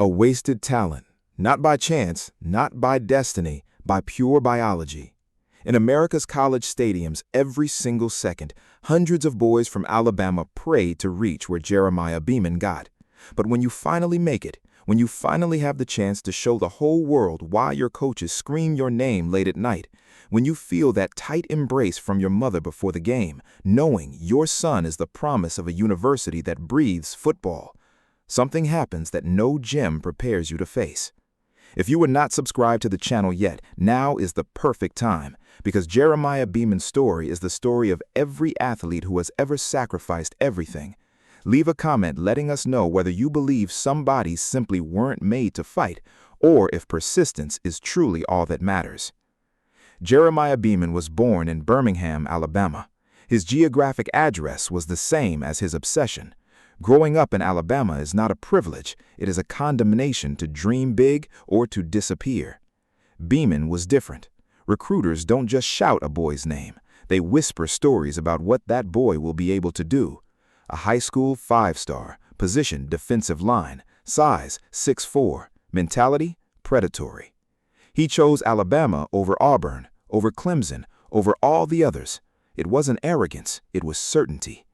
A wasted talent, not by chance, not by destiny, by pure biology. In America's college stadiums, every single second, hundreds of boys from Alabama pray to reach where Jeremiah Beaman got. But when you finally make it, when you finally have the chance to show the whole world why your coaches scream your name late at night, when you feel that tight embrace from your mother before the game, knowing your son is the promise of a university that breathes football, something happens that no gym prepares you to face. If you are not subscribed to the channel yet, now is the perfect time, because Jeremiah Beaman's story is the story of every athlete who has ever sacrificed everything. Leave a comment letting us know whether you believe some bodies simply weren't made to fight, or if persistence is truly all that matters. Jeremiah Beaman was born in Birmingham, Alabama. His geographic address was the same as his obsession. Growing up in Alabama is not a privilege, it is a condemnation to dream big or to disappear. Beaman was different. Recruiters don't just shout a boy's name, they whisper stories about what that boy will be able to do. A high school 5-star, position defensive line, size 6'4", mentality predatory. He chose Alabama over Auburn, over Clemson, over all the others. It wasn't arrogance, it was certainty.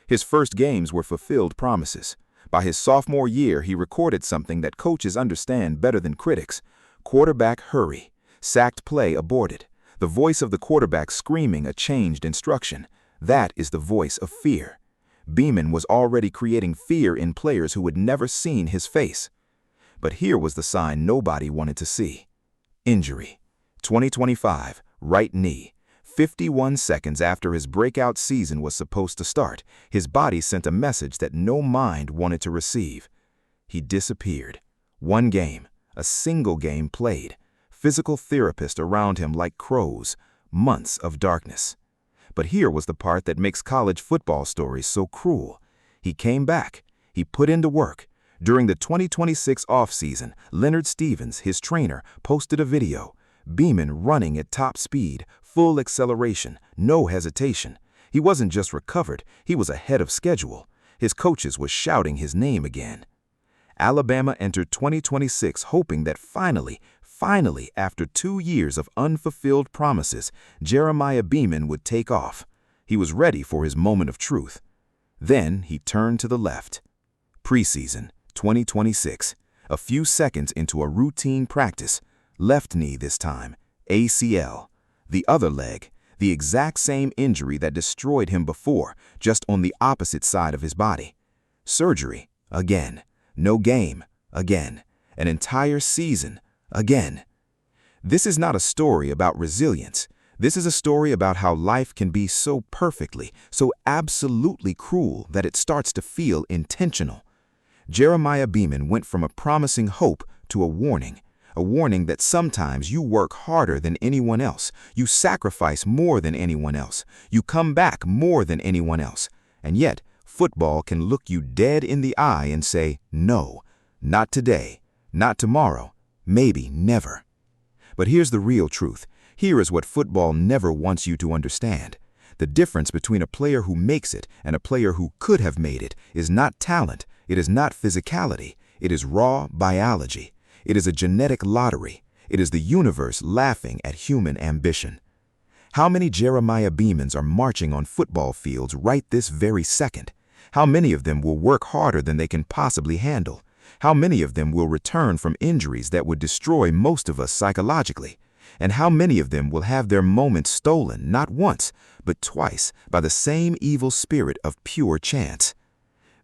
His first games were fulfilled promises. By his sophomore year, he recorded something that coaches understand better than critics: quarterback hurry, sacked play aborted, the voice of the quarterback screaming a changed instruction. That is the voice of fear. Beaman was already creating fear in players who had never seen his face. But here was the sign nobody wanted to see. Injury. 2025, right knee. 51 seconds after his breakout season was supposed to start, his body sent a message that no mind wanted to receive. He disappeared. One game, a single game played. Physical therapists around him like crows. Months of darkness. But here was the part that makes college football stories so cruel. He came back. He put into work. During the 2026 offseason, Leonard Stevens, his trainer, posted a video. Beaman running at top speed, full acceleration, no hesitation. He wasn't just recovered, he was ahead of schedule. His coaches were shouting his name again. Alabama entered 2026 hoping that finally, after 2 years of unfulfilled promises, Jeremiah Beaman would take off. He was ready for his moment of truth. Then he turned to the left. Preseason, 2026. A few seconds into a routine practice. Left knee this time, ACL. The other leg, the exact same injury that destroyed him before, just on the opposite side of his body. Surgery, again. No game, again. An entire season, again. This is not a story about resilience. This is a story about how life can be so perfectly, so absolutely cruel that it starts to feel intentional. Jeremiah Beaman went from a promising hope to a warning that sometimes you work harder than anyone else, you sacrifice more than anyone else, you come back more than anyone else, and yet football can look you dead in the eye and say, no, not today, not tomorrow, maybe never. But here's the real truth. Here is what football never wants you to understand. The difference between a player who makes it and a player who could have made it is not talent, it is not physicality, it is raw biology. It is a genetic lottery. It is the universe laughing at human ambition. How many Jeremiah Beamans are marching on football fields right this very second? How many of them will work harder than they can possibly handle? How many of them will return from injuries that would destroy most of us psychologically? And how many of them will have their moments stolen not once, but twice by the same evil spirit of pure chance?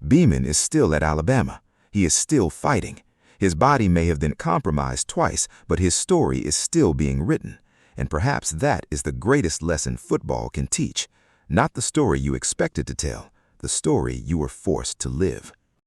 Beaman is still at Alabama. He is still fighting. His body may have been compromised twice, but his story is still being written. And perhaps that is the greatest lesson football can teach. Not the story you expected to tell, the story you were forced to live.